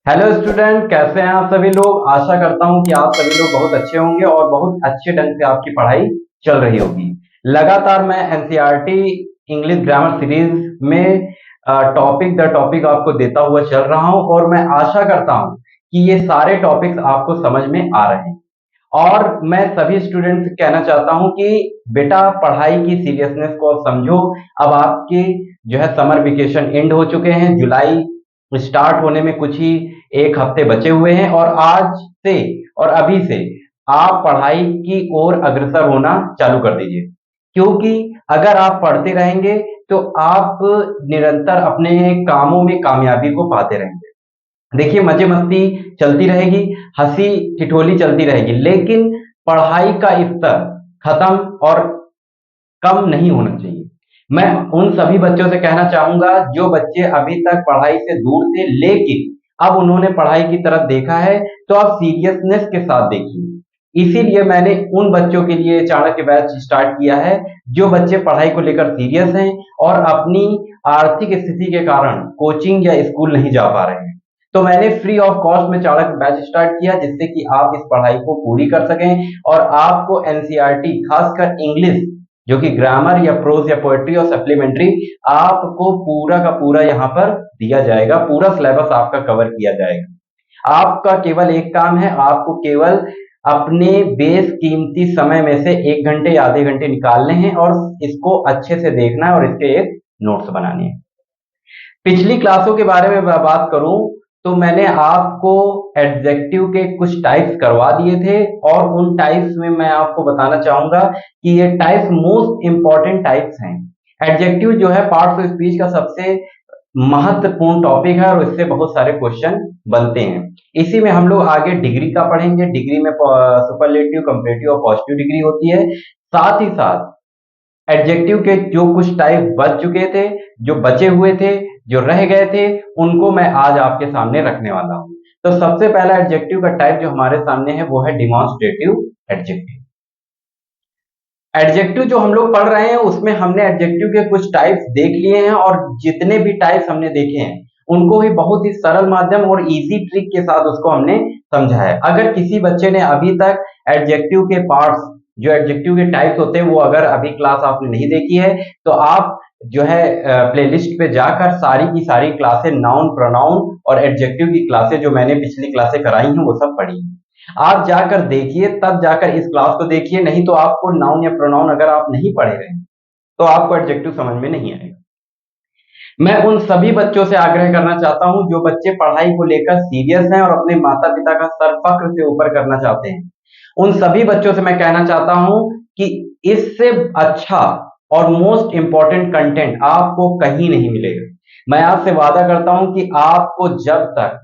Hello student, कैसे हैं आप सभी लोग। आशा करता हूं कि आप सभी लोग बहुत अच्छे होंगे और बहुत अच्छे ढंग से आपकी पढ़ाई चल रही होगी। लगातार मैं एनसीईआरटी इंग्लिश ग्रामर सीरीज में टॉपिक द टॉपिक आपको देता हुआ चल रहा हूं और मैं आशा करता हूं कि ये सारे टॉपिक्स आपको समझ में आ रहे हैं। और मैं सभी स्टूडेंट्स से कहना चाहता हूं कि बेटा, पढ़ाई की सीरियसनेस को अब समझो। अब आपके जो है समर वेकेशन एंड हो चुके हैं। जुलाई स्टार्ट होने में कुछ ही एक हफ्ते बचे हुए हैं और आज से और अभी से आप पढ़ाई की ओर अग्रसर होना चालू कर दीजिए। क्योंकि अगर आप पढ़ते रहेंगे तो आप निरंतर अपने कामों में कामयाबी को पाते रहेंगे। देखिए, मजे मस्ती चलती रहेगी, हंसी ठिठोली चलती रहेगी, लेकिन पढ़ाई का स्तर खत्म और कम नहीं होना चाहिए। मैं उन सभी बच्चों से कहना चाहूंगा जो बच्चे अभी तक पढ़ाई से दूर थे, लेकिन अब उन्होंने पढ़ाई की तरफ देखा है, तो आप सीरियसनेस के साथ देखिए। इसीलिए मैंने उन बच्चों के लिए चाणक्य बैच स्टार्ट किया है जो बच्चे पढ़ाई को लेकर सीरियस हैं और अपनी आर्थिक स्थिति के कारण कोचिंग या स्कूल नहीं जा पा रहे हैं। तो मैंने फ्री ऑफ कॉस्ट में चाणक्य बैच स्टार्ट किया जिससे कि आप इस पढ़ाई को पूरी कर सकें और आपको एनसीईआरटी खासकर इंग्लिश, जो कि ग्रामर या प्रोज या पोएट्री और सप्लीमेंट्री, आपको पूरा का पूरा यहाँ पर दिया जाएगा। पूरा सिलेबस आपका कवर किया जाएगा। आपका केवल एक काम है, आपको केवल अपने बेस कीमती समय में से 1 घंटे या आधे घंटे निकालने हैं और इसको अच्छे से देखना है और इसके एक नोट्स बनाने हैं। पिछली क्लासों के बारे में मैं बात करूं तो मैंने आपको एडजेक्टिव के कुछ टाइप्स करवा दिए थे और उन टाइप्स में मैं आपको बताना चाहूंगा कि ये टाइप्स मोस्ट इंपॉर्टेंट टाइप्स हैं। एडजेक्टिव जो है पार्ट्स ऑफ स्पीच का सबसे महत्वपूर्ण टॉपिक है और इससे बहुत सारे क्वेश्चन बनते हैं। इसी में हम लोग आगे डिग्री का पढ़ेंगे। डिग्री में सुपरलेटिव, कंपैरेटिव और पॉजिटिव डिग्री होती है। साथ ही साथ एडजेक्टिव के जो कुछ टाइप बच चुके थे, जो बचे हुए थे, जो रह गए थे, उनको मैं आज आपके सामने रखने वाला हूं। तो सबसे पहला एडजेक्टिव का टाइप जो हमारे सामने है वो है डिमॉन्स्ट्रेटिव एडजेक्टिव। एडजेक्टिव जो हम लोग पढ़ रहे हैं उसमें हमने एडजेक्टिव के कुछ टाइप्स देख लिए हैं और जितने भी टाइप्स हमने देखे हैं उनको भी बहुत ही सरल माध्यम और इजी ट्रिक के साथ उसको हमने समझा है। अगर किसी बच्चे ने अभी तक एडजेक्टिव के पार्ट्स, जो एडजेक्टिव के टाइप्स होते हैं, वो अगर अभी क्लास आपने नहीं देखी है तो आप जो है प्लेलिस्ट पे जाकर सारी की सारी क्लासें, नाउन, प्रोनाउन और एडजेक्टिव की क्लासें जो मैंने पिछली क्लासें कराई हैं वो सब पढ़ी हैं। आप जाकर देखिए, तब जाकर इस क्लास को देखिए, नहीं तो आपको नाउन या प्रोनाउन अगर आप नहीं पढ़े रहे तो आपको एडजेक्टिव समझ में नहीं आएगा। मैं उन सभी बच्चों से आग्रह करना चाहता हूं जो बच्चे पढ़ाई को लेकर सीरियस हैं और अपने माता पिता का सर फक्र से ऊपर करना चाहते हैं, उन सभी बच्चों से मैं कहना चाहता हूं कि इससे अच्छा और मोस्ट इंपॉर्टेंट कंटेंट आपको कहीं नहीं मिलेगा। मैं आपसे वादा करता हूं कि आपको जब तक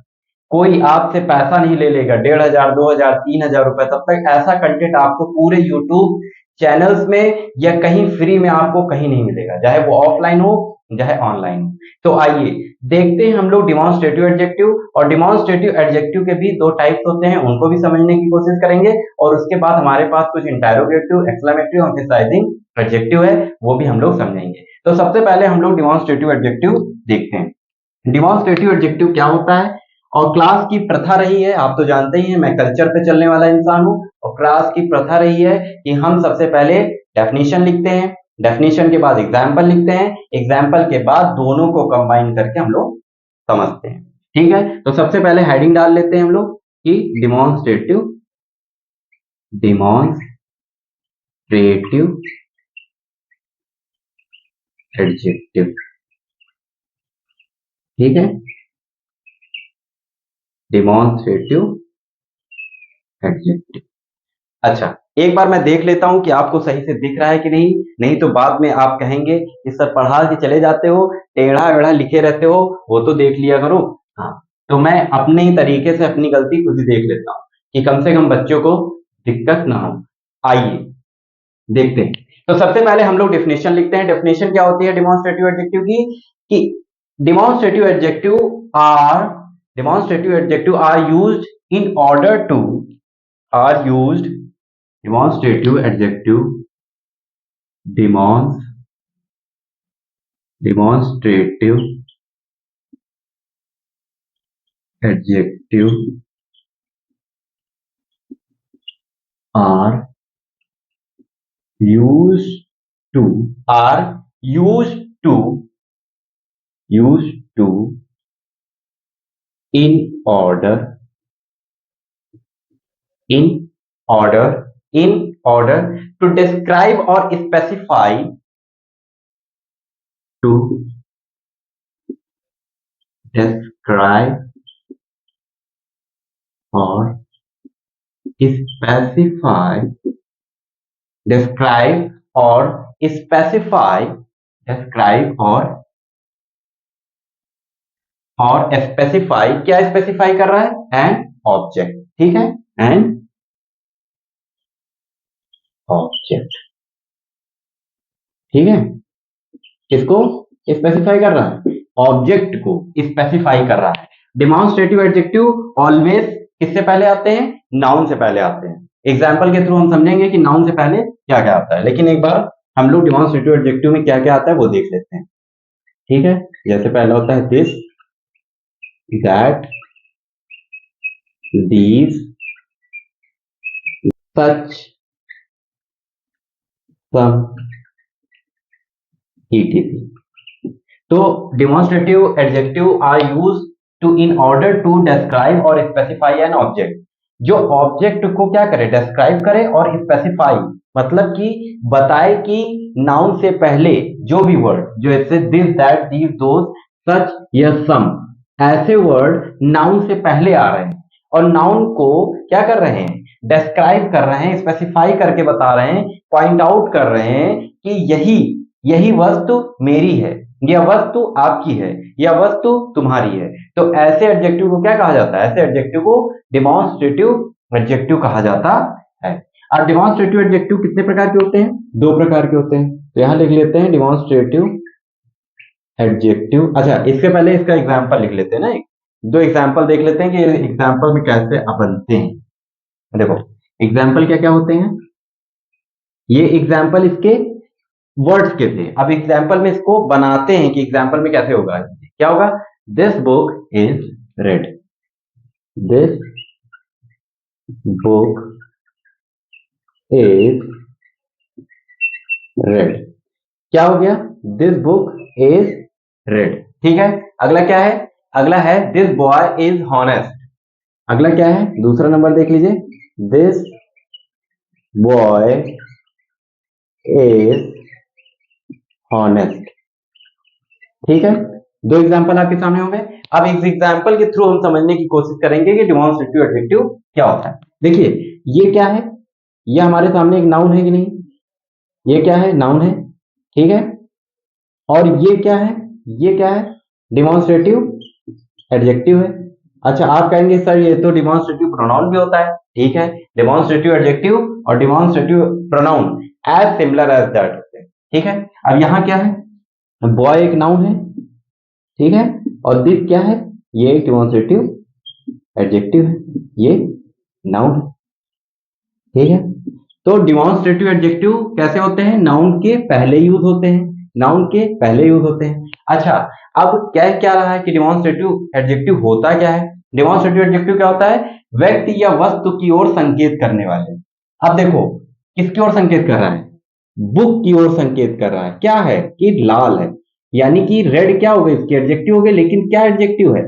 कोई आपसे पैसा नहीं ले लेगा, 1,500, 2,000, 3,000 रुपए, तब तक ऐसा कंटेंट आपको पूरे यूट्यूब चैनल्स में या कहीं फ्री में आपको कहीं नहीं मिलेगा, चाहे वो ऑफलाइन हो चाहे ऑनलाइन हो। तो आइए देखते हैं हम लोग डिमॉन्स्ट्रेटिव एडजेक्टिव, और डिमॉन्स्ट्रेटिव एडजेक्टिव के भी दो टाइप्स होते हैं, उनको भी समझने की कोशिश करेंगे और उसके बाद हमारे पास कुछ इंटेरोगेटिव, एक्सक्लेमेटरी, एम्फसाइजिंग एडजेक्टिव है, वो भी हम लोग समझेंगे। तो सबसे पहले हम लोग डिमॉन्स्ट्रेटिव एडजेक्टिव देखते हैं। डिमॉन्स्ट्रेटिव एडजेक्टिव क्या होता है? और क्लास की प्रथा रही है, आप तो जानते ही हैं मैं कल्चर पे चलने वाला इंसान हूं, और क्लास की प्रथा रही है कि हम सबसे पहले डेफिनेशन लिखते हैं, डेफिनेशन के बाद एग्जाम्पल लिखते हैं, एग्जाम्पल के बाद दोनों को कंबाइन करके हम लोग समझते हैं। ठीक है, तो सबसे पहले हेडिंग डाल लेते हैं हम लोग कि डिमॉन्स्ट्रेटिव, डिमॉन्स्ट्रेटिव एडजेक्टिव। ठीक है, डिमॉन्स्ट्रेटिव एडजेक्टिव। अच्छा, एक बार मैं देख लेता हूं कि आपको सही से दिख रहा है कि नहीं। नहीं तो बाद में आप कहेंगे कि सर पढ़ा के चले जाते हो, टेढ़ा वेढ़ा लिखे रहते हो, वो तो देख लिया करो। हाँ, तो मैं अपने ही तरीके से अपनी गलती खुद ही देख लेता हूं कि कम से कम बच्चों को दिक्कत ना हो। आइए देखते हैं। तो सबसे पहले हम लोग डेफिनेशन लिखते हैं। डेफिनेशन क्या होती है डिमॉन्स्ट्रेटिव एडजेक्टिव की? कि demonstrative adjective are demonstrative adjective are used in order to are used demonstrative adjective demonstrative adjective are used to are used to in order to describe or specify to describe or specify describe और specify describe और specify क्या specify कर रहा है an object ठीक है an object ठीक है किसको स्पेसिफाई कर रहा है ऑब्जेक्ट को स्पेसिफाई कर रहा है डेमोन्स्ट्रेटिव एडजेक्टिव ऑलवेज किससे पहले आते हैं नाउन से पहले आते हैं एग्जांपल के थ्रू हम समझेंगे कि नाउन से पहले क्या क्या आता है लेकिन एक बार हम लोग डेमोन्स्ट्रेटिव एडजेक्टिव में क्या क्या आता है वो देख लेते हैं ठीक है जैसे पहला होता है this that these such some etc तो demonstrative adjective are used to in order to describe और स्पेसिफाई एन ऑब्जेक्ट जो ऑब्जेक्ट को क्या करे डिस्क्राइब करे और स्पेसिफाई मतलब कि बताए कि नाउन से पहले जो भी वर्ड जो जैसे दिस दैट दीज दोस सच या सम ऐसे वर्ड नाउन से पहले आ रहे हैं और नाउन को क्या कर रहे हैं डिस्क्राइब कर रहे हैं स्पेसिफाई करके बता रहे हैं पॉइंट आउट कर रहे हैं कि यही वस्तु मेरी है यह वस्तु आपकी है यह वस्तु तुम्हारी है तो ऐसे एडजेक्टिव को क्या कहा जाता है ऐसे एडजेक्टिव को डेमोन्स्ट्रेटिव एडजेक्टिव कहा जाता है अब डेमोन्स्ट्रेटिव एडजेक्टिव कितने प्रकार के होते हैं दो प्रकार के होते हैं तो यहां लिख लेते हैं डेमोन्स्ट्रेटिव एडजेक्टिव अच्छा इससे पहले इसका एग्जांपल लिख लेते हैं ना दो एग्जांपल देख लेते हैं कि एग्जांपल में कैसे बनते हैं देखो एग्जांपल क्या क्या होते हैं ये एग्जांपल इसके वर्ड्स के थे अब एग्जांपल में इसको बनाते हैं कि एग्जांपल में कैसे होगा क्या होगा this book is read this book is red क्या हो गया दिस बुक इज रेड ठीक है अगला क्या है अगला है दिस बॉय इज हॉनेस्ट अगला क्या है दूसरा नंबर देख लीजिए दिस बॉय इज हॉनेस्ट ठीक है दो एग्जांपल आपके सामने होंगे अब इस एग्जांपल के थ्रू हम समझने की कोशिश करेंगे कि डेमोन्स्ट्रेटिव एडजेक्टिव क्या होता है देखिए ये क्या है ये हमारे सामने एक नाउन है कि नहीं ये क्या है नाउन है ठीक है और ये क्या है डेमोन्स्ट्रेटिव एडजेक्टिव है अच्छा आप कहेंगे सर ये तो डेमोन्स्ट्रेटिव प्रोनाउन भी होता है ठीक है डेमोन्स्ट्रेटिव एडजेक्टिव और demonstrative pronoun as similar as that होते हैं ठीक है अब यहां क्या है बॉय एक नाउन है ठीक है और दिस क्या है ये एक डेमोन्स्ट्रेटिव एडजेक्टिव है ये नाउन है ठीक है तो डेमोन्स्ट्रेटिव एडजेक्टिव कैसे होते हैं नाउन के पहले यूज होते हैं अच्छा अब क्या क्या रहा है कि डेमोन्स्ट्रेटिव एडजेक्टिव होता क्या है डेमोन्स्ट्रेटिव एडजेक्टिव क्या होता है व्यक्ति या वस्तु की ओर संकेत करने वाले अब देखो किसकी ओर संकेत कर रहा है बुक की ओर संकेत कर रहा है क्या है कि लाल है यानी कि रेड क्या हो गया इसकी एडजेक्टिव हो गया लेकिन क्या एडजेक्टिव है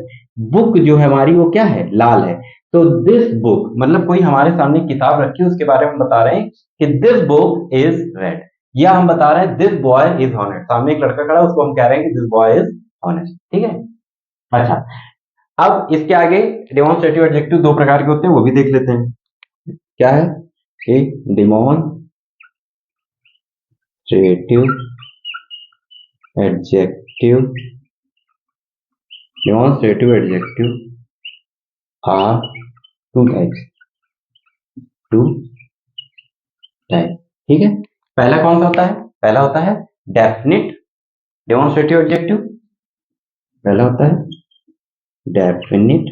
बुक जो है हमारी वो क्या है लाल है तो दिस बुक मतलब कोई हमारे सामने किताब रखी है उसके बारे में बता रहे हैं कि दिस बुक इज रेड या हम बता रहे हैं दिस बॉय इज हॉनेस्ट सामने एक लड़का खड़ा है उसको हम कह रहे हैं कि दिस बॉय इज हॉनेस्ट ठीक है अच्छा अब इसके आगे डेमोन्स्ट्रेटिव एडजेक्टिव दो प्रकार के होते हैं वो भी देख लेते हैं क्या है demonstrative adjective are two type ठीक है पहला कौन सा होता है पहला होता है डेफिनिट डेमोन्स्ट्रेटिव एडजेक्टिव पहला होता है डेफिनिट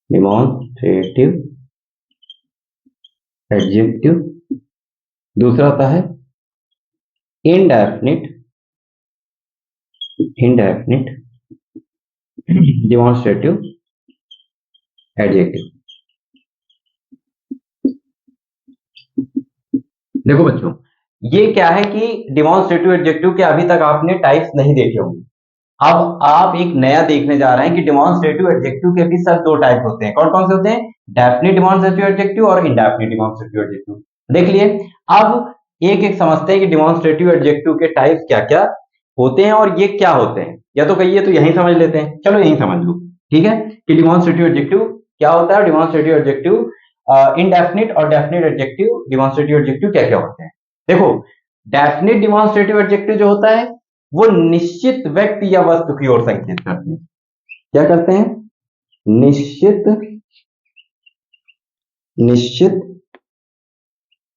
डेमोन्स्ट्रेटिव एडजेक्टिव दूसरा होता है इनडेफिनिट indefinite demonstrative adjective। देखो बच्चों, ये क्या है कि डिमॉन्स्ट्रेटिव एडजेक्टिव के अभी तक आपने टाइप्स नहीं देखे होंगे। अब आप एक नया देखने जा रहे हैं कि डिमॉन्स्ट्रेटिव एडजेक्टिव के भी सर दो टाइप होते हैं। कौन कौन से होते हैं? डेफिनिट डिमॉन्स्ट्रेटिव एडजेक्टिव और इंडेफिनिट डिमॉन्स्ट्रेटिव एडजेक्टिव। देख लिए। अब एक एक समझते हैं कि डिमॉन्स्ट्रेटिव एडजेक्टिव के टाइप्स क्या क्या होते हैं और ये क्या होते हैं। या तो कहिए तो यही समझ लेते हैं। चलो यही समझ लो, ठीक है, कि डिमॉन्स्ट्रेटिव एडजेक्टिव क्या होता है, डिमॉन्स्ट्रेटिव एडजेक्टिव इनडेफिनिट और डेफिनिट एडजेक्टिव डिमॉन्स्ट्रेटिव एडजेक्टिव क्या क्या होते हैं। देखो, डेफिनिट डिमॉन्स्ट्रेटिव एडजेक्टिव जो होता है वो निश्चित व्यक्ति या वस्तु की ओर संकेत करते हैं। क्या करते हैं? निश्चित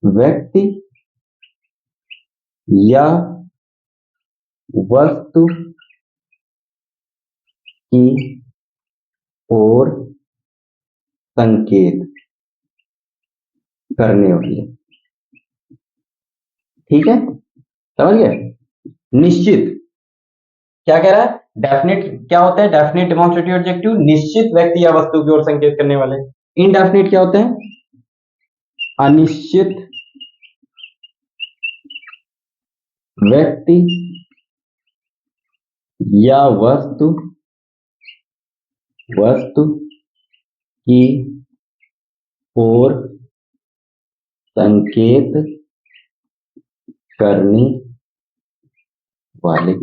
व्यक्ति या वस्तु की ओर संकेत करने वाले। ठीक है, समझ गए? निश्चित क्या कह रहा है? डेफिनिट क्या होता है? डेफिनिट डिमॉन्स्ट्रेटिव एडजेक्टिव निश्चित व्यक्ति या वस्तु की ओर संकेत करने वाले। इनडेफिनिट क्या होते हैं? अनिश्चित व्यक्ति या वस्तु की ओर संकेत करने वाले।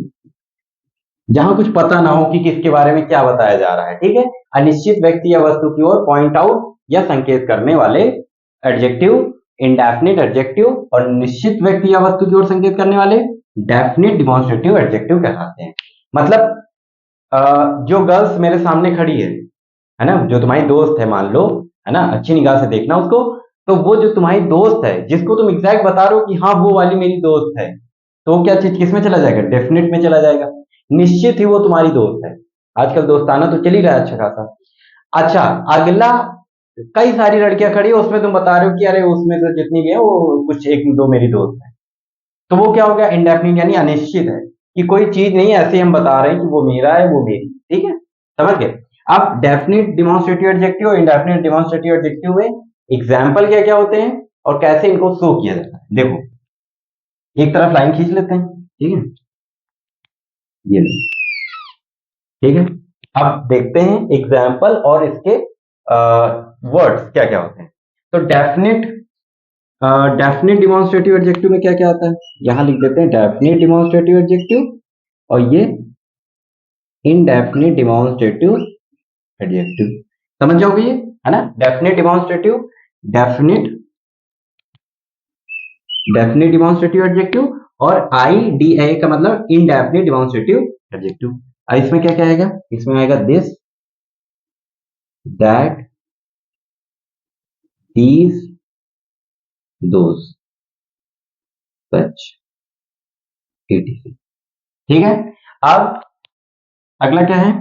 जहां कुछ पता ना हो कि किसके बारे में क्या बताया जा रहा है। ठीक है, अनिश्चित व्यक्ति या वस्तु की ओर पॉइंट आउट या संकेत करने वाले एडजेक्टिव इंडेफिनिट एडजेक्टिव, और निश्चित व्यक्ति या वस्तु की ओर संकेत करने वाले डेफिनिट डिमॉन्स्ट्रेटिव एडजेक्टिव कहलाते हैं। मतलब जो गर्ल्स मेरे सामने खड़ी है ना, जो तुम्हारी दोस्त है मान लो, है ना, अच्छी निगाह से देखना उसको, तो वो जो तुम्हारी दोस्त है जिसको तुम एग्जैक्ट बता रहे हो कि हाँ वो वाली मेरी दोस्त है, तो वो क्या चीज किस में चला जाएगा? डेफिनेट में चला जाएगा। निश्चित ही वो तुम्हारी दोस्त है। आजकल दोस्ताना तो चल ही रहा है अच्छा खासा। अच्छा, अगला, कई सारी लड़कियां खड़ी है उसमें तुम बता रहे हो कि अरे उसमें से जितनी भी है वो कुछ एक दो मेरी दोस्त है, तो वो क्या हो गया? इंडेफिनिट यानी अनिश्चित है कि कोई चीज नहीं है, ऐसे हम बता रहे हैं कि वो मेरा है वो मेरी। ठीक है, समझ गए? अब डेफिनिट डिमॉन्स्ट्रेटिव एडजेक्टिव और इंडेफिनिट डिमॉन्स्ट्रेटिव एडजेक्टिव में एग्जाम्पल क्या क्या होते हैं और कैसे इनको शो किया जाता है। देखो, एक तरफ लाइन खींच लेते हैं। ठीक है, ये लो। ठीक है, अब देखते हैं एग्जाम्पल और इसके वर्ड्स क्या क्या होते हैं। तो डेफिनिट डिमॉन्स्ट्रेटिव एडजेक्टिव में क्या क्या आता है, यहां लिख देते हैं डेफिनिट डिमॉन्स्ट्रेटिव एडजेक्टिव, और ये इनडेफिनिट डिमॉन्स्ट्रेटिव एडजेक्टिव। समझ जाओगे ये, है ना? Definite demonstrative, definite definite demonstrative adjective, और IDA का मतलब इनडेफिनिट डिमॉन्स्ट्रेटिव एडजेक्टिव। इसमें क्या क्या आएगा? इसमें आएगा this, that, these, those, such, etc। ठीक है, अब अगला क्या है?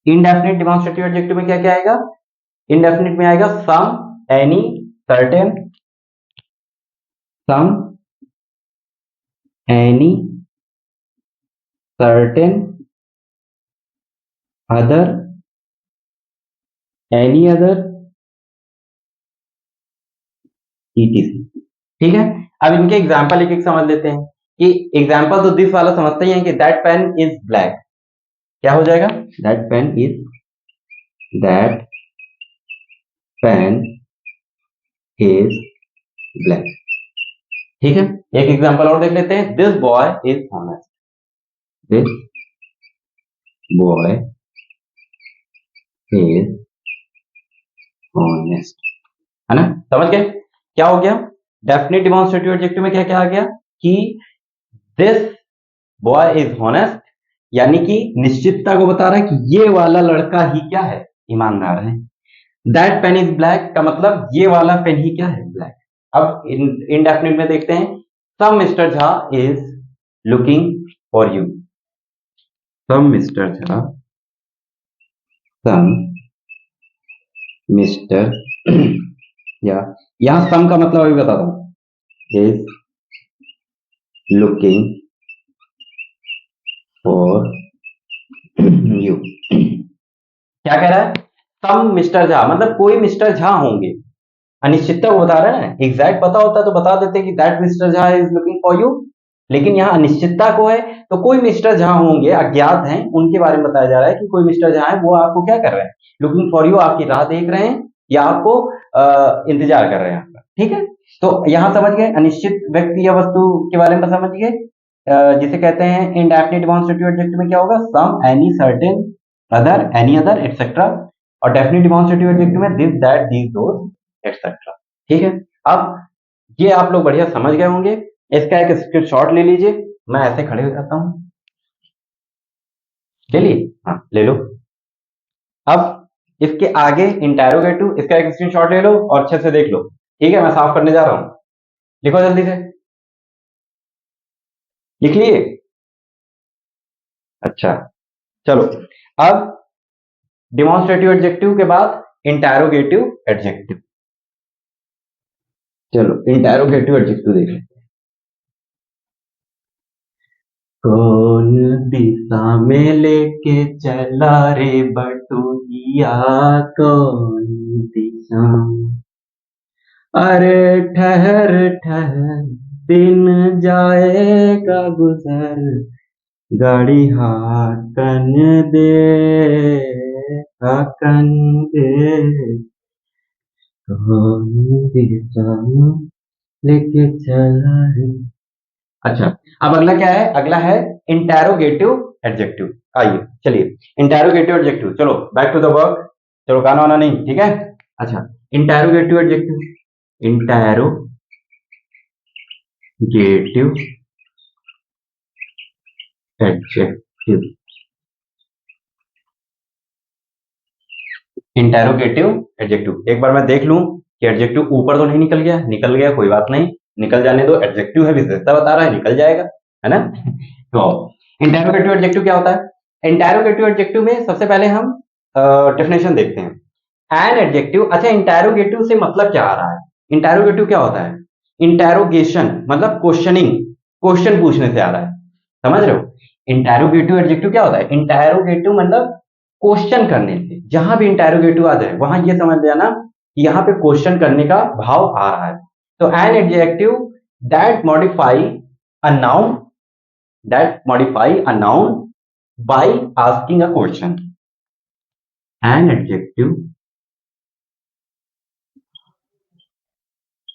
इनडेफिनिट डिमॉन्स्ट्रेटिव एडजेक्टिव में क्या क्या आएगा? इनडेफिनिट में आएगा some, any, certain, some, any, certain, other, any other, etc। ठीक है, अब इनके एग्जाम्पल एक एक समझ लेते हैं। कि एग्जाम्पल तो दिस वाला समझते ही हैं कि दैट पेन इज ब्लैक। क्या हो जाएगा? That pain is black. ठीक है, एक एग्जाम्पल और देख लेते हैं। This boy is honest. This boy is honest, है ना? समझ गए क्या हो गया? डेफिनिट डिमॉन्स्ट्रेटिव एडजेक्टिव में क्या क्या आ गया कि दिस बॉय इज ऑनेस्ट, यानी कि निश्चितता को बता रहा है कि ये वाला लड़का ही क्या है? ईमानदार है। दैट पेन इज ब्लैक का मतलब ये वाला पेन ही क्या है? ब्लैक। अब इनडेफिनिट में देखते हैं। Some mister Jha is looking for you. Some mister Jha, some mister या यहां सम का मतलब अभी बताता हूं, इज लुकिंग फॉर यू। क्या कह रहा है? सम मिस्टर झा, मतलब कोई मिस्टर झा होंगे। अनिश्चितता को बता रहे हैं, एग्जैक्ट पता होता तो बता देते कि that mister Jha is looking for you, लेकिन यहाँ अनिश्चितता को है तो कोई मिस्टर झा होंगे, अज्ञात हैं, उनके बारे में बताया जा रहा है कि कोई मिस्टर झा है, वो आपको क्या कर रहे हैं, लुकिंग फॉर यू, आपकी राह देख रहे हैं या आपको इंतजार कर रहे हैं आपका। ठीक है, तो यहाँ समझ गए अनिश्चित व्यक्ति या वस्तु के बारे में समझ गए। जिसे कहते हैं इंडेफिनिट डेमोंस्ट्रेटिव एडजेक्टिव में क्या होगा, some, any, certain, other, any other, etcetera. और डेफिनिट डेमोंस्ट्रेटिव एडजेक्टिव में this, that, these, those, etcetera. ठीक है, अब ये आप लोग बढ़िया समझ गए होंगे। इसका एक स्क्रीनशॉट ले लीजिए, मैं ऐसे खड़े हो जाता हूं, ले लिए, हाँ ले लो। अब इसके आगे इंटेरोगेटिव, इसका एक स्क्रीनशॉट ले लो और अच्छे से देख लो। ठीक है, मैं साफ करने जा रहा हूं, लिखो जल्दी से, लिख लिए? अच्छा, चलो। अब डिमॉन्स्ट्रेटिव एडजेक्टिव के बाद इंटेरोगेटिव एडजेक्टिव। चलो इंटेरोगेटिव एडजेक्टिव देख लेते हैं। कौन दिशा में लेके चला रे बटुहिया, कौन दिशा, अरे ठहर ठहर दिन जाएगा गुजर, गाड़ी हाकन दे, हाकन दे, कौन दिशा में लेके चला रे। अच्छा, अब अगला क्या है, अगला है इंटेरोगेटिव एडजेक्टिव। आइए चलिए, इंटेरोगेटिव एडजेक्टिव, चलो बैक टू द वर्क, चलो गाना वाना नहीं, ठीक है। अच्छा, interrogative adjective, interrogative adjective, interrogative adjective. एक बार मैं देख लूं कि एडजेक्टिव ऊपर तो नहीं निकल गया, निकल गया कोई बात नहीं, निकल जाने दो, एडजेक्टिव है, विशेषता बता रहा है, निकल जाएगा, है ना। तो इंटेरोगेटिव एडजेक्टिव क्या होता है? इंटेरोगेटिव एडजेक्टिव में सबसे पहले हम डेफिनेशन देखते हैं। एन एडजेक्टिव, अच्छा इंटेरोगेटिव से मतलब क्या आ रहा है? इंटेरोगेटिव क्या होता है? इंटेरोगेशन मतलब क्वेश्चनिंग, क्वेश्चन पूछने से आ रहा है, समझ रहे हो। इंटेरोगेटिव एडजेक्टिव क्या होता है? इंटेरोगेटिव मतलब क्वेश्चन करने से, जहां भी इंटेरोगेटिव आ जाए वहां ये समझ लेना कि यहाँ पे क्वेश्चन करने का भाव आ रहा है। तो an adjective that modify a noun, that modify a noun by asking a question. An adjective,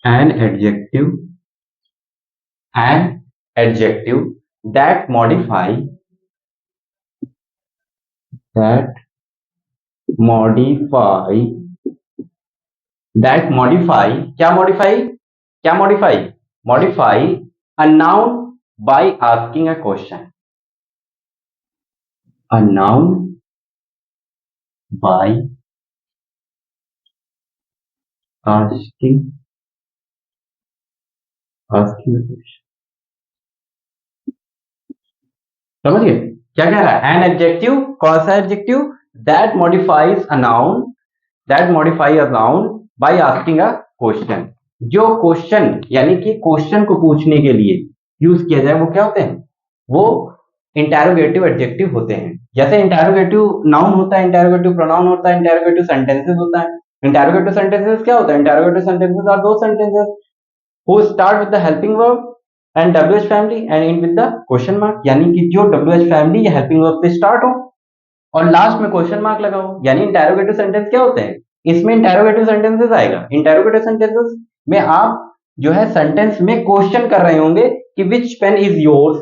an adjective, an adjective that modify, that modify, that modify, क्या मॉडिफाई, क्या modify, modify a noun by asking a question, a noun by asking, asking a question. समझ गए क्या कह रहा है? An adjective, कौन सा adjective? That modifies a noun, that modify a noun by asking a question. जो क्वेश्चन यानी कि क्वेश्चन को पूछने के लिए यूज किया जाए वो क्या होते हैं? वो इंटेरोगेटिव एडजेक्टिव होते हैं। जैसे इंटेरोगेटिव नाउन होता है, इंटेरोगेटिव प्रोनाउन होता है, इंटेरोगेटिव सेंटेंसेस होता है। इंटेरोगेटिव सेंटेंसेस क्या होता है? इंटेरोगेटिव सेंटेंसेस आर दो sentences who start with the helping verb and WH family and end with the question mark, यानी कि जो WH family या helping verb से start हो और लास्ट में क्वेश्चन मार्क लगा हो, यानी इंटेरोगेटिव सेंटेंस क्या होते हैं? इसमें इंटेरोगेटिव सेंटेंसेस आएगा। इंटेरोगेटिव सेंटेंसेस में आप जो है सेंटेंस में क्वेश्चन कर रहे होंगे कि विच पेन इज योर्स,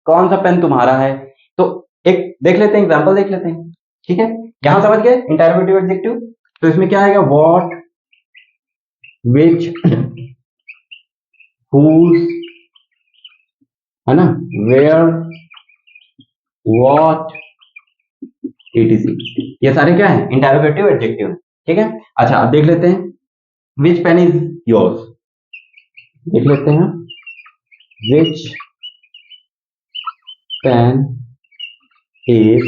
कौन सा पेन तुम्हारा है। तो एक देख लेते हैं, एग्जांपल देख लेते हैं, ठीक है। यहां समझ गए इंटेरोगेटिव एडजेक्टिव। तो इसमें क्या आएगा? व्हाट, विच, whose, है ना, वेयर, व्हाट, etc, ये सारे क्या है? इंटेरोगेटिव एडजेक्टिव, ठीक है। अच्छा अब देख लेते हैं, विच पेन इज योर्स, देख लेते हैं, which pen is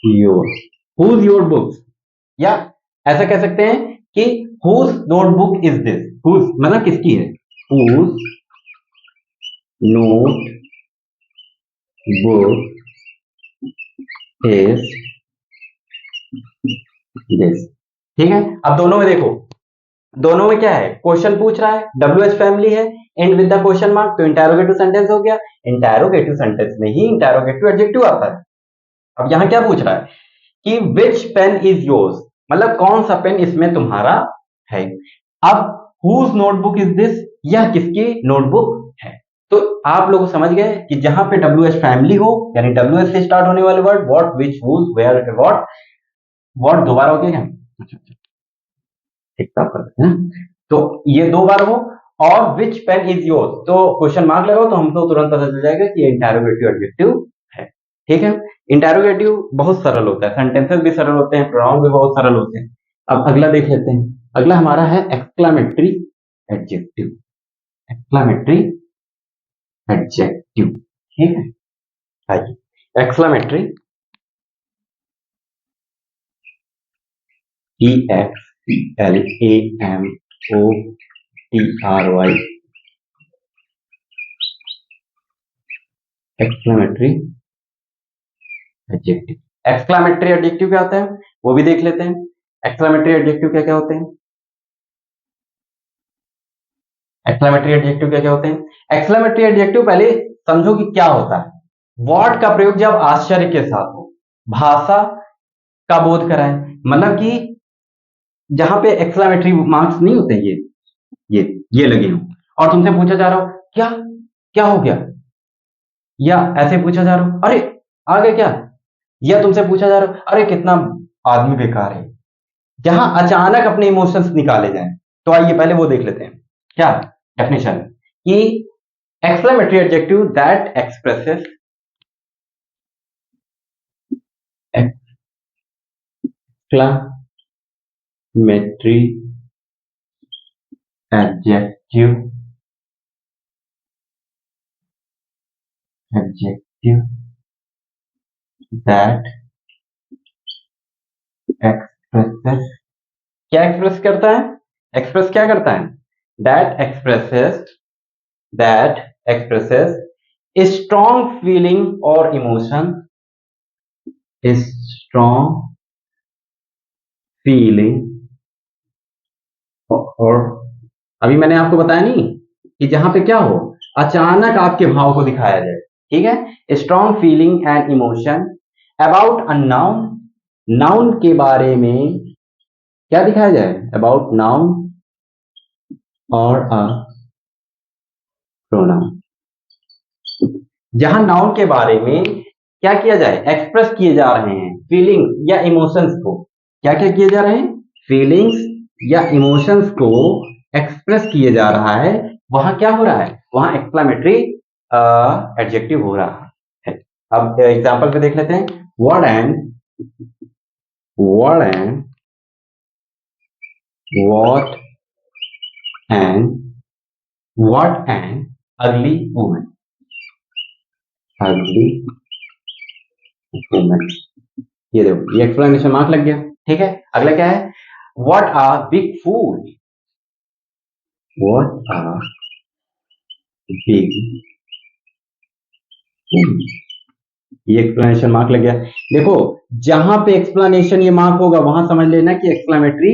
yours, whose your books, या ऐसा कह सकते हैं कि whose notebook is this, whose मतलब किसकी है, whose note book is this। ठीक है, अब दोनों में देखो, दोनों में क्या है, क्वेश्चन पूछ रहा है, WH फैमिली है, and with the question mark, तो इंटरोगेटिव सेंटेंस हो गया। इंटरोगेटिव सेंटेंस में ही इंटरोगेटिव एडजेक्टिव आता है। अब यहां क्या पूछ रहा है कि विच पेन इज योर्स, मतलब कौन सा पेन इसमें तुम्हारा है। अब हुज नोटबुक इज दिस, यह किसकी नोटबुक है। तो आप लोग समझ गए कि जहां पे WH फैमिली हो, यानी WH से स्टार्ट होने वाले word, what, which, whose, where, what, what दो बार हो गया क्या, ठीक है ना। तो ये दो बार हो, और विच पेन इज योर्स, तो क्वेश्चन मार्क लगाओ तो हमको तुरंत पता चल जाएगा कि ये इंटरोगेटिव एडजेक्टिव है। ठीक है, इंटरोगेटिव बहुत सरल होता है, सेंटेंसेस भी सरल होते हैं, प्रोनाउन भी बहुत सरल होते हैं। अब अगला देख लेते हैं, अगला हमारा है एक्सक्लामेटरी एडजेक्टिव। एक्सक्लामेटरी एडजेक्टिव, ठीक है, आइए exclamatory, EXCLAMOTRY, exclamatory adjective. Exclamatory adjective क्या होता है वो भी देख लेते हैं। एक्सक्लामेटरी एडजेक्टिव क्या क्या होते हैं, एक्सक्लामेटरी एडजेक्टिव क्या क्या होते हैं। एक्सक्लामेटरी एडजेक्टिव पहले समझो कि क्या होता है। वर्ड का प्रयोग जब आश्चर्य के साथ हो, भाषा का बोध कराए, मतलब कि जहां पे एक्सक्लामेटरी मार्क्स नहीं होते, ये लगे हो, और तुमसे पूछा जा रहा हो क्या क्या हो गया, या ऐसे पूछा जा रहा हो अरे आ गया क्या, या तुमसे पूछा जा रहा हो अरे कितना आदमी बेकार है, जहां अचानक अपने इमोशंस निकाले जाएं। तो आइए पहले वो देख लेते हैं क्या डेफिनेशन कि exclamatory adjective that expresses exclamatory adjective that expresses, क्या एक्सप्रेस करता है, एक्सप्रेस क्या करता है, दैट एक्सप्रेसेस स्ट्रॉन्ग फीलिंग और इमोशन, स्ट्रॉन्ग फीलिंग, और अभी मैंने आपको बताया नहीं कि जहां पे क्या हो, अचानक आपके भाव को दिखाया जाए। ठीक है, strong feeling and emotion about a noun, noun के बारे में क्या दिखाया जाए, अबाउट नाउन और अ प्रोनाउन, जहां नाउन के बारे में क्या किया जाए, एक्सप्रेस किए जा रहे हैं फीलिंग्स या इमोशंस को, क्या क्या किए जा रहे हैं, फीलिंग्स या इमोशंस को एक्सप्रेस किए जा रहा है, वहां क्या हो रहा है, वहां एक्सक्लेमेटरी एडजेक्टिव हो रहा है। अब एग्जांपल पे देख लेते हैं, word and what and ugly woman, ये देखो ये एक्सप्लेनेशन मार्क लग गया। ठीक है, अगला क्या है, what are big fool, what are big fool, ये एक्सप्लेनेशन मार्क लग गया। देखो जहां पे एक्सप्लेनेशन ये मार्क होगा वहां समझ लेना कि एक्सक्लेमेटरी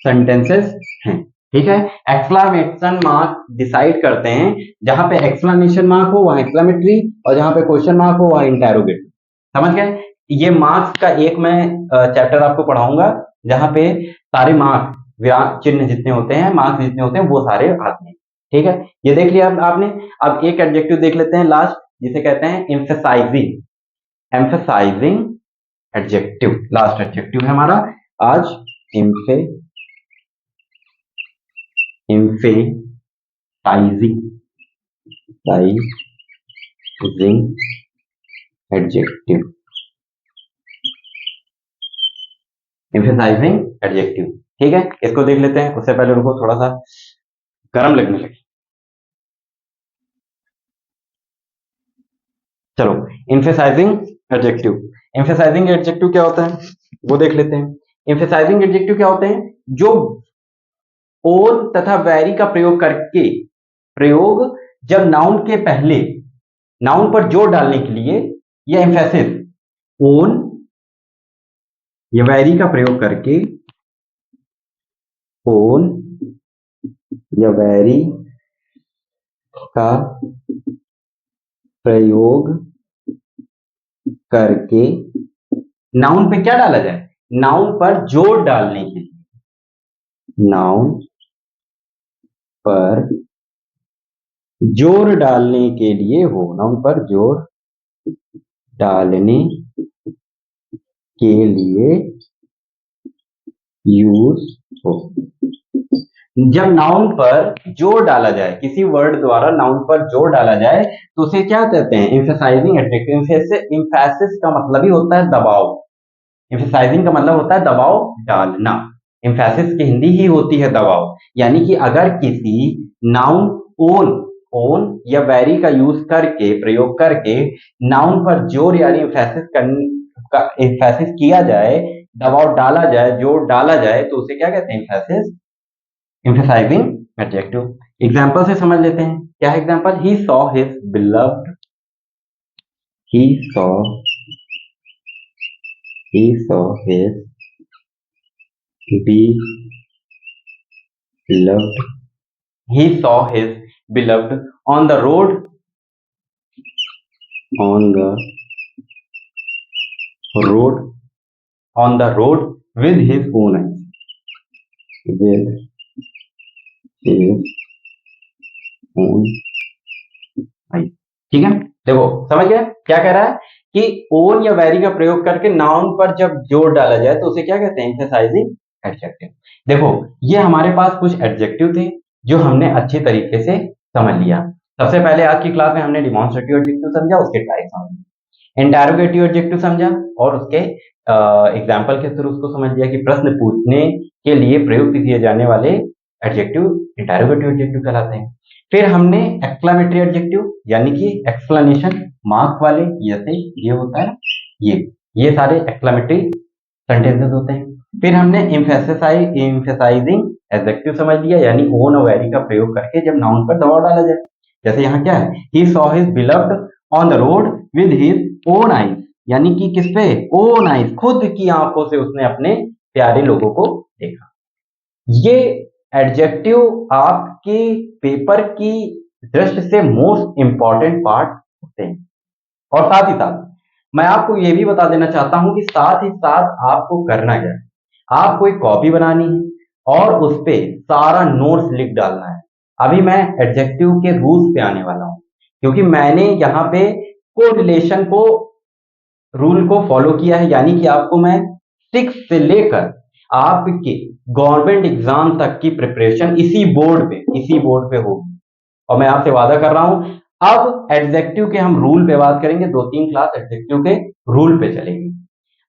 सेंटेंसेस हैं। ठीक है, एक्सक्लेमेशन मार्क डिसाइड करते हैं, जहां पे एक्सप्लेनेशन मार्क हो वहां एक्सक्लेमेटरी, और जहां पे क्वेश्चन मार्क हो वहां इंटेरोगेटिव। समझ गए, ये मार्क्स का एक मैं चैप्टर आपको पढ़ाऊंगा जहां पे सारे मार्क चिन्ह जितने होते हैं, मार्क्स जितने होते हैं वो सारे आते हैं। ठीक है, ये देख लिया आपने। अब एक एडजेक्टिव देख लेते हैं लास्ट, जिसे कहते हैं emphasizing, emphasizing adjective, last adjective है हमारा आज, एम्फेसाइजिंग एडजेक्टिव, एम्फेसाइजिंग एडजेक्टिव। ठीक है, इसको देख लेते हैं, उससे पहले उनको थोड़ा सा गर्म लगने लगे। चलो एम्फेसाइजिंग एडजेक्टिव, एम्फेसाइजिंग एडजेक्टिव क्या होता है वो देख लेते हैं। एम्फेसाइजिंग एडजेक्टिव क्या होते हैं, जो और तथा वेरी का प्रयोग करके, प्रयोग जब नाउन के पहले नाउन पर जोर डालने के लिए या एम्फेसिस ओन या वेरी का प्रयोग करके, ओन या वेरी का प्रयोग करके नाउन पे क्या डाला जाए, नाउन पर जोर डालने के लिए, नाउन पर जोर डालने के लिए हो, नाउन पर जोर डालने के लिए यूज हो। जब नाउन पर जोर डाला जाए, किसी वर्ड द्वारा नाउन पर जोर डाला जाए तो उसे क्या कहते हैं, एम्फेसाइजिंग एडजेक्टिव। एम्फेसिस का मतलब ही होता है दबाव, एम्फेसाइजिंग का मतलब होता है दबाव डालना, एम्फेसिस की हिंदी ही होती है दबाव। यानी कि अगर किसी नाउन ओन या वेरी का यूज करके, प्रयोग करके नाउन पर जोर यानी एम्फेसिस किया जाए, दबाव डाला जाए, जोर डाला जाए तो उसे क्या कहते हैं, एम्फेसिस, एम्फेसाइजिंग एडजेक्टिव। एग्जांपल से समझ लेते हैं, क्या है example, he saw his beloved, he saw his beloved, he saw his beloved on the road, on the road with his own eyes, with his own eyes। ठीक है, देखो समझ गया क्या कह रहा है कि ओन या वेरी का प्रयोग करके नाउन पर जब जोर डाला जाए तो उसे क्या कहते हैं, एम्फेसाइजिंग एडजेक्टिव। देखो ये हमारे पास कुछ एडजेक्टिव थे जो हमने अच्छे तरीके से समझ लिया। सबसे पहले आज की क्लास में हमने डिमॉन्स्ट्रेटिव एडजेक्टिव समझा, उसके टाइप समझे, इंटरोगेटिव एडजेक्टिव समझा और उसके एग्जाम्पल के थ्रू उसको समझ लिया कि प्रश्न पूछने के लिए प्रयुक्त किए जाने वाले एडजेक्टिव इंटरोगेटिव एडजेक्टिव कहलाते हैं। फिर हमने एक्सक्लेमेटरी एडजेक्टिव यानी कि एक्सप्लेनेशन मार्क्स वाले, जैसे ये होता है, ये सारे एक्सक्लेमेटरी सेंटेंसेस होते हैं। फिर हमने एम्फेसाइजिंग एडजेक्टिव समझ लिया, यानी ओन और वेरी का प्रयोग करके जब नाउन पर दबाव डाला जाए, जैसे यहाँ क्या है, he saw his beloved on the road with his own eyes, यानी कि किस पे, ओन आईज, खुद की आंखों से उसने अपने प्यारे लोगों को देखा। ये एडजेक्टिव आपके पेपर की दृष्टि से मोस्ट इंपॉर्टेंट पार्ट होते हैं। और साथ ही साथ मैं आपको ये भी बता देना चाहता हूं कि साथ ही साथ आपको करना क्या है, आपको एक कॉपी बनानी है और उस पे सारा नोट्स लिख डालना है। अभी मैं एडजेक्टिव के रूल्स पे आने वाला हूं, क्योंकि मैंने यहाँ पे कोरिलेशन को रूल को फॉलो किया है, यानी कि आपको मैं 6 से लेकर आपके गवर्नमेंट एग्जाम तक की प्रिपरेशन इसी बोर्ड पे होगी। और मैं आपसे वादा कर रहा हूं, अब एडजेक्टिव के हम रूल पे बात करेंगे, 2-3 क्लास एडजेक्टिव के रूल पे चलेगी।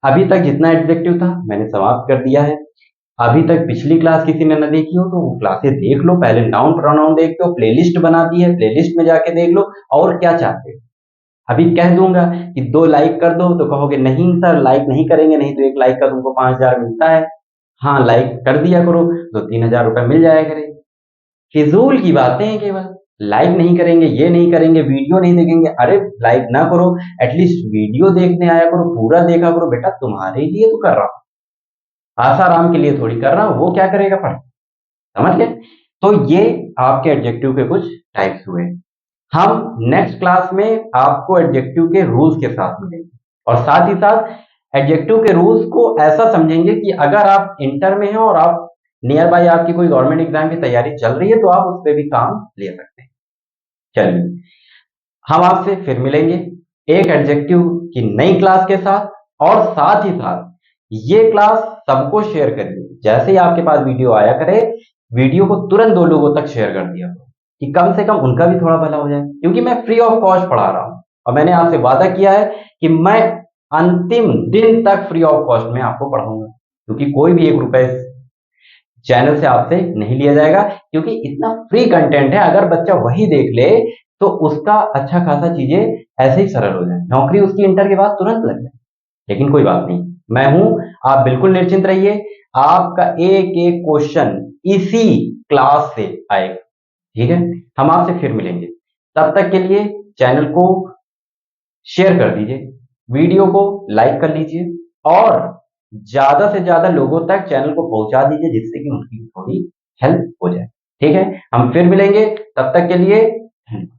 अभी तक जितना एडजेक्टिव था मैंने समाप्त कर दिया है। अभी तक पिछली क्लास किसी ने न देखी हो तो वो क्लासेस देख लो, पहले नाउन प्रोनाउन देख लो, प्लेलिस्ट बना दी है, प्लेलिस्ट में जाके देख लो और क्या चाहते हो। अभी कह दूंगा कि 2 लाइक कर दो तो कहोगे नहीं सर लाइक नहीं करेंगे, नहीं तो 1 लाइक का तुमको 5000 मिलता है। हाँ लाइक कर दिया करो तो 3000 रुपए मिल जाया करेंगे। फिजूल की बातें हैं केवल, लाइक नहीं करेंगे, ये नहीं करेंगे, वीडियो नहीं देखेंगे। अरे लाइक ना करो, एटलीस्ट वीडियो देखने आया करो, पूरा देखा करो। बेटा तुम्हारे लिए तो कर रहा हूं, आसाराम के लिए थोड़ी कर रहा हूं, वो क्या करेगा पढ़, समझ गए। तो ये आपके एडजेक्टिव के कुछ टाइप्स हुए। हम नेक्स्ट क्लास में आपको एडजेक्टिव के रूल्स के साथ मिलेंगे और साथ ही साथ एडजेक्टिव के रूल्स को ऐसा समझेंगे कि अगर आप इंटर में हैं और आप नियर बाय आपकी कोई गवर्नमेंट एग्जाम की तैयारी चल रही है तो आप उस पर भी काम ले सकते हैं। चलिए हम आपसे फिर मिलेंगे एक एडजेक्टिव की नई क्लास के साथ, और साथ ही साथ ये क्लास सबको शेयर करिए। जैसे ही आपके पास वीडियो आया करे, वीडियो को तुरंत 2 लोगों तक शेयर कर दिया करो कि कम से कम उनका भी थोड़ा भला हो जाए, क्योंकि मैं फ्री ऑफ कॉस्ट पढ़ा रहा हूं और मैंने आपसे वादा किया है कि मैं अंतिम दिन तक फ्री ऑफ कॉस्ट में आपको पढ़ाऊंगा, क्योंकि कोई भी 1 रुपए चैनल से आपसे नहीं लिया जाएगा, क्योंकि इतना फ्री कंटेंट है। अगर बच्चा वही देख ले तो उसका अच्छा खासा चीजें ऐसे ही सरल हो जाए, नौकरी उसकी इंटर के बाद तुरंत लग जाए। लेकिन कोई बात नहीं, मैं हूं, आप बिल्कुल निश्चिंत रहिए, आपका एक एक क्वेश्चन इसी क्लास से आएगा। ठीक है, हम आपसे फिर मिलेंगे, तब तक के लिए चैनल को शेयर कर दीजिए, वीडियो को लाइक कर लीजिए और ज्यादा से ज्यादा लोगों तक चैनल को पहुंचा दीजिए जिससे कि उनकी थोड़ी हेल्प हो जाए। ठीक है, हम फिर मिलेंगे, तब तक के लिए धन्यवाद।